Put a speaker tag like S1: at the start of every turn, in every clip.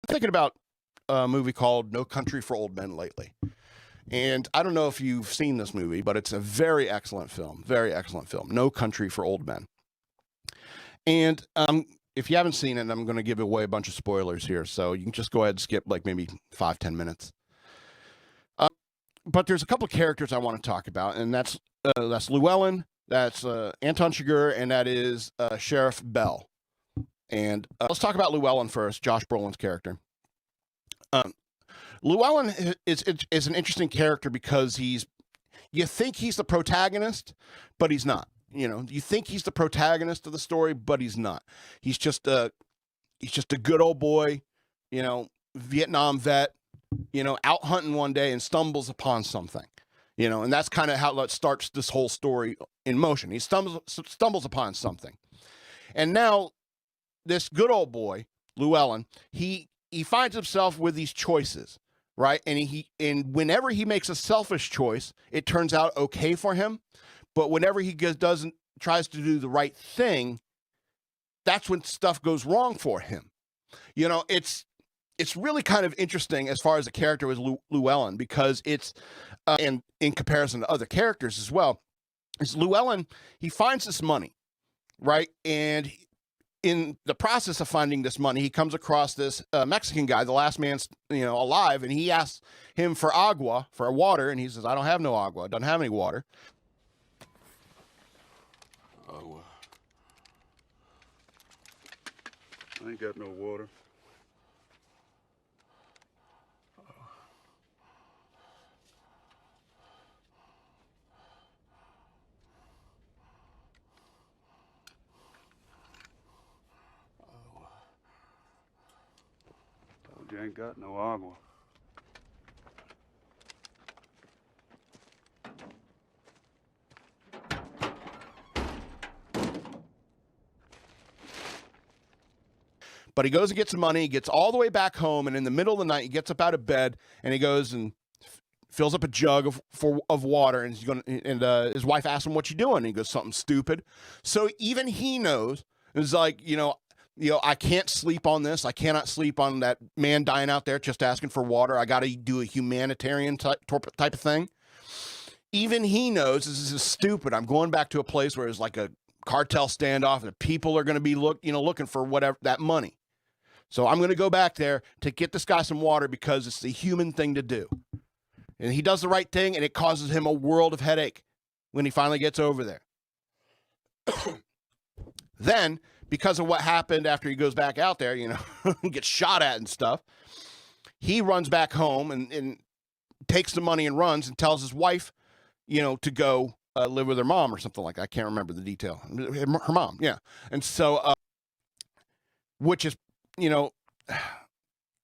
S1: thinking about a movie called No Country for Old Men lately. And I don't know if you've seen this movie, but it's a very excellent film. Very excellent film. No Country for Old Men. And if you haven't seen it, I'm going to give away a bunch of spoilers here. So you can just go ahead and skip like maybe 5-10 minutes. But there's a couple of characters I want to talk about. And that's Llewellyn, that's Anton Chigurh, and that is Sheriff Bell. And let's talk about Llewellyn first, Josh Brolin's character. Llewellyn is an interesting character because you think he's the protagonist, but he's not. You think he's the protagonist of the story, but he's not. He's just a good old boy, Vietnam vet, out hunting one day and stumbles upon something, and that's kind of how it starts this whole story in motion. He stumbles upon something. And now this good old boy, Llewellyn, he finds himself with these choices. Right. And whenever he makes a selfish choice, it turns out okay for him. But whenever he tries to do the right thing, that's when stuff goes wrong for him. It's really kind of interesting as far as the character with Llewellyn, because it's and in comparison to other characters as well, is Llewellyn, he finds this money, right? And in the process of finding this money, he comes across this Mexican guy, the last man, alive, and he asks him for agua, for water, and he says, "I don't have no agua. I don't have any water."
S2: Agua. I ain't got no water. You ain't got no agua.
S1: But he goes and gets the money, he gets all the way back home, and in the middle of the night, he gets up out of bed, and he goes and fills up a jug of water, and his wife asks him, "What you doing?" And he goes, "Something stupid." So even he knows, it's like, I can't sleep on this. I cannot sleep on that man dying out there just asking for water. I got to do a humanitarian type of thing. Even he knows this is stupid. I'm going back to a place where it's like a cartel standoff, and the people are going to be looking for whatever that money. So I'm going to go back there to get this guy some water because it's the human thing to do. And he does the right thing, and it causes him a world of headache when he finally gets over there. Then, because of what happened after he goes back out there, gets shot at and stuff, he runs back home and takes the money and runs and tells his wife, to go live with her mom or something like that. I can't remember the detail. Her mom, yeah. And so, which is,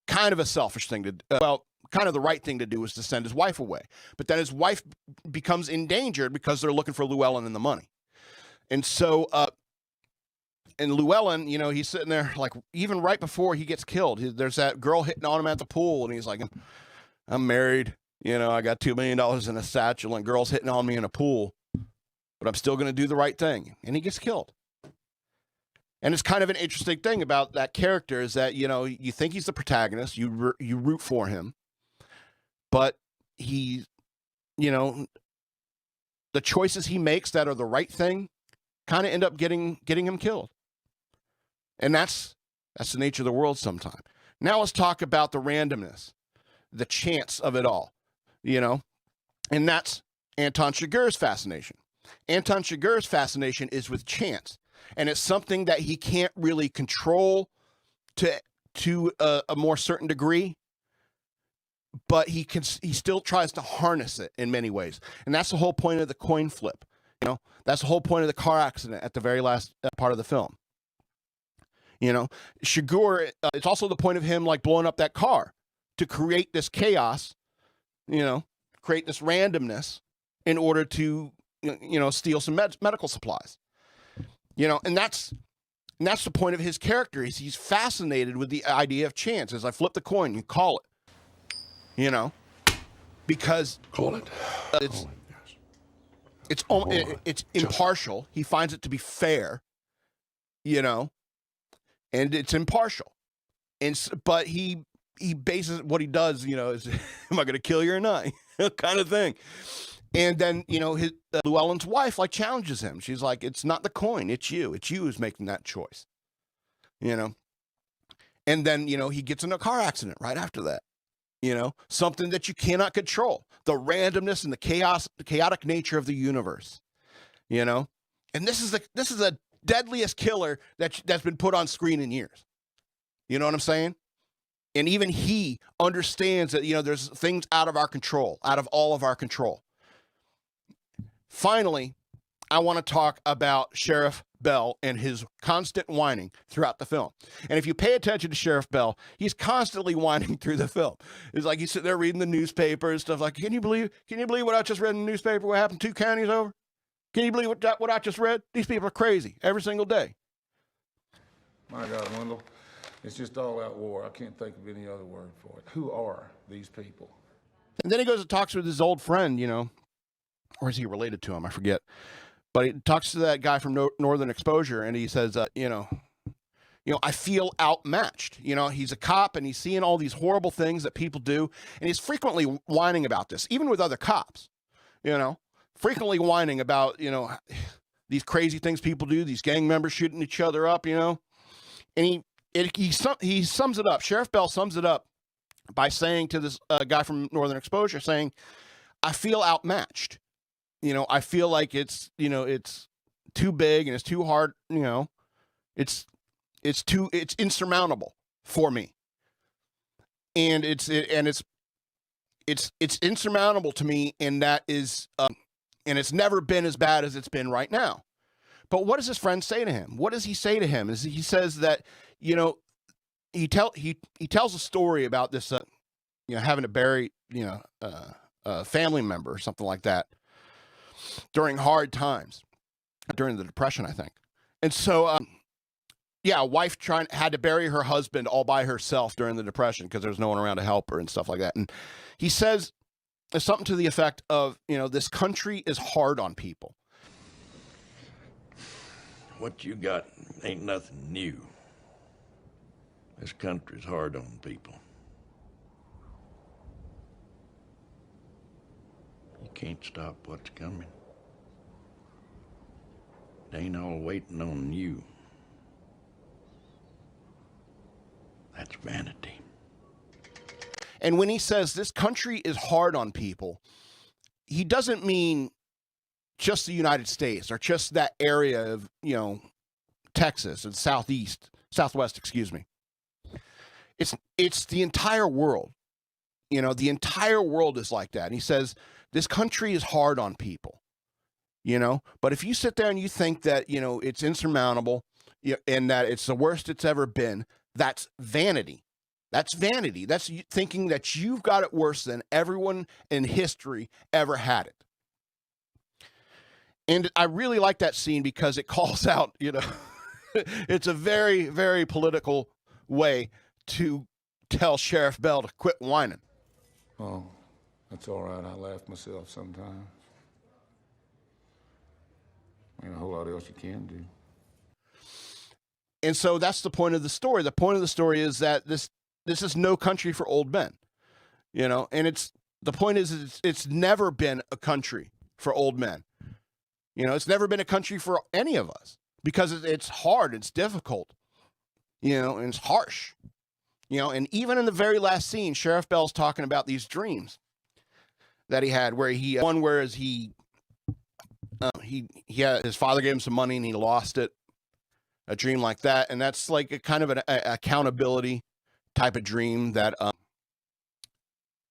S1: kind of a selfish thing to do. Kind of the right thing to do is to send his wife away. But then his wife becomes endangered because they're looking for Llewellyn and the money. And so, and Llewellyn, he's sitting there, like, even right before he gets killed, there's that girl hitting on him at the pool, and he's like, "I'm married, I got $2 million in a satchel, and girls hitting on me in a pool, but I'm still going to do the right thing." And he gets killed. And it's kind of an interesting thing about that character is that, you think he's the protagonist, you root for him, but he, the choices he makes that are the right thing kind of end up getting him killed. And that's the nature of the world sometimes. Now let's talk about the randomness, the chance of it all, and that's Anton Chigurh's fascination. Anton Chigurh's fascination is with chance, and it's something that he can't really control to a more certain degree, but he still tries to harness it in many ways. And that's the whole point of the coin flip. That's the whole point of the car accident at the very last part of the film. Chigurh, it's also the point of him like blowing up that car to create this chaos, create this randomness in order to, steal some medical supplies. And that's the point of his character is he's fascinated with the idea of chance. As I flip the coin, you call it, because
S2: Call it.
S1: It's impartial. He finds it to be fair, and it's impartial. But he he bases what he does, you know, is am I going to kill you or not, kind of thing. And then, you know, his Llewellyn's wife like challenges him. She's like, it's not the coin, it's you. It's you who's making that choice, you know. And then, you know, he gets in a car accident right after that. You know, something that you cannot control, the randomness and the chaotic nature of the universe, you know. And this is the deadliest killer that's been put on screen in years. You know what I'm saying? And even he understands that, you know, there's things out of our control, out of all of our control. Finally, I want to talk about Sheriff Bell and his constant whining throughout the film. And if you pay attention to Sheriff Bell, he's constantly whining through the film. It's like he's sitting there reading the newspaper and stuff like, can you believe what I just read in the newspaper? What happened 2 counties over? Can you believe what I just read? These people are crazy every single day.
S3: My God, Wendell, it's just all out war. I can't think of any other word for it. Who are these people?
S1: And then he goes and talks with his old friend, you know, or is he related to him? I forget. But he talks to that guy from Northern Exposure, and he says, you know, I feel outmatched. You know, he's a cop, and he's seeing all these horrible things that people do, and he's frequently whining about this, even with other cops, you know, frequently whining about, you know, these crazy things people do, these gang members shooting each other up, you know. And he sums it up. Sheriff Bell sums it up by saying to this guy from Northern Exposure, saying, I feel outmatched. You know, I feel like it's, you know, it's too big and it's too hard, you know, it's insurmountable for me. And it's insurmountable to me. And that is, and it's never been as bad as it's been right now. But what does his friend say to him? What does he say to him? He says that, you know, he tells a story about this, you know, having to bury, you know, a family member or something like that during hard times, during the Depression, I think. And so, yeah, a wife had to bury her husband all by herself during the Depression because there was no one around to help her and stuff like that. And he says something to the effect of, you know, this country is hard on people.
S4: What you got ain't nothing new. This country's hard on people. You can't stop what's coming. It ain't all waiting on you. That's vanity.
S1: And when he says this country is hard on people, he doesn't mean just the United States or just that area of, you know, Texas and Southwest, excuse me. It's the entire world. You know, the entire world is like that. And he says, this country is hard on people, you know, but if you sit there and you think that, you know, it's insurmountable and that it's the worst it's ever been, that's vanity. That's vanity. That's thinking that you've got it worse than everyone in history ever had it. And I really like that scene because it calls out, you know, it's a very, very political way to tell Sheriff Bell to quit whining.
S3: Oh, that's all right. I laugh myself sometimes. Ain't a whole lot else you can do.
S1: And so that's the point of the story. The point of the story is that this is no country for old men, you know, and the point is it's never been a country for old men. You know, it's never been a country for any of us because it's hard, it's difficult, you know, and it's harsh, you know. And even in the very last scene, Sheriff Bell's talking about these dreams that he had, where he had his father gave him some money and he lost it, a dream like that, and that's like a kind of an accountability type of dream that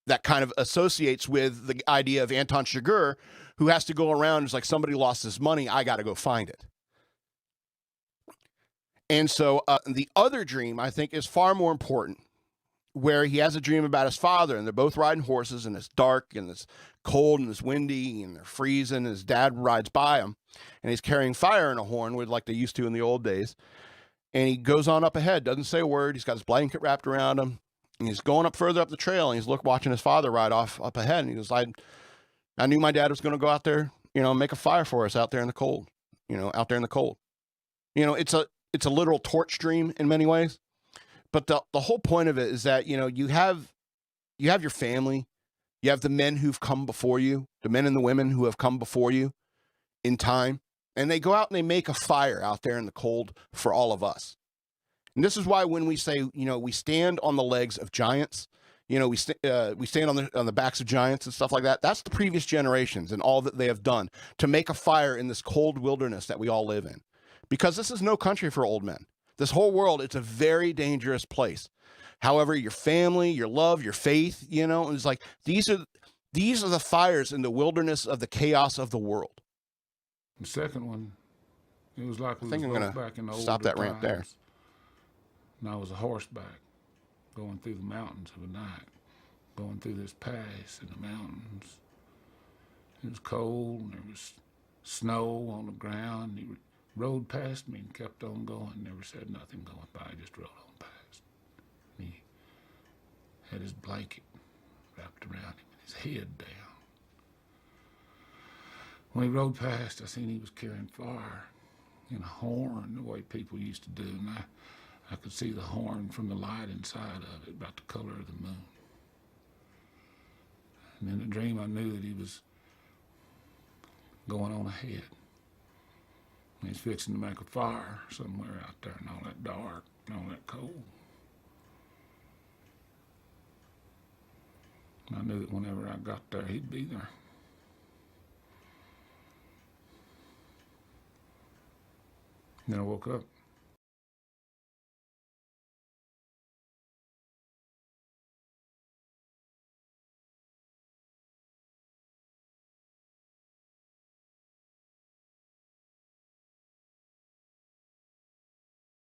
S1: that kind of associates with the idea of Anton Chigurh, who has to go around. It's like somebody lost his money, I got to go find it. And so the other dream, I think, is far more important, where he has a dream about his father, and they're both riding horses, and it's dark, and it's cold, and it's windy, and they're freezing, and his dad rides by him, and he's carrying fire in a horn, like they used to in the old days. And he goes on up ahead, doesn't say a word. He's got his blanket wrapped around him, and he's going up further up the trail, and he's watching his father ride off up ahead, and he goes, I knew my dad was going to go out there, you know, make a fire for us out there in the cold, you know, out there in the cold. You know, it's a literal torch dream in many ways, But the whole point of it is that, you know, you have your family, you have the men who've come before you, the men and the women who have come before you in time, and they go out and they make a fire out there in the cold for all of us. And this is why when we say, you know, we stand on the legs of giants, you know, we stand on the backs of giants and stuff like that. That's the previous generations and all that they have done to make a fire in this cold wilderness that we all live in. Because this is no country for old men. This whole world, it's a very dangerous place. However, your family, your love, your faith, you know, it's like these are the fires in the wilderness of the chaos of the world.
S3: The second one, it was like we
S1: I think
S3: was
S1: I'm
S3: back in the
S1: gonna stop
S3: older
S1: that rant there.
S3: times. And I was a horseback going through the mountains of the night, going through this pass in the mountains. It was cold and there was snow on the ground. He rode past me and kept on going, never said nothing going by, just rode on past. And he had his blanket wrapped around him and his head down. When he rode past, I seen he was carrying fire in a horn, the way people used to do, and I could see the horn from the light inside of it, about the color of the moon. And in the dream, I knew that he was going on ahead. And he's fixing to make a fire somewhere out there in all that dark and all that cold. And I knew that whenever I got there, he'd be there. Then I woke up.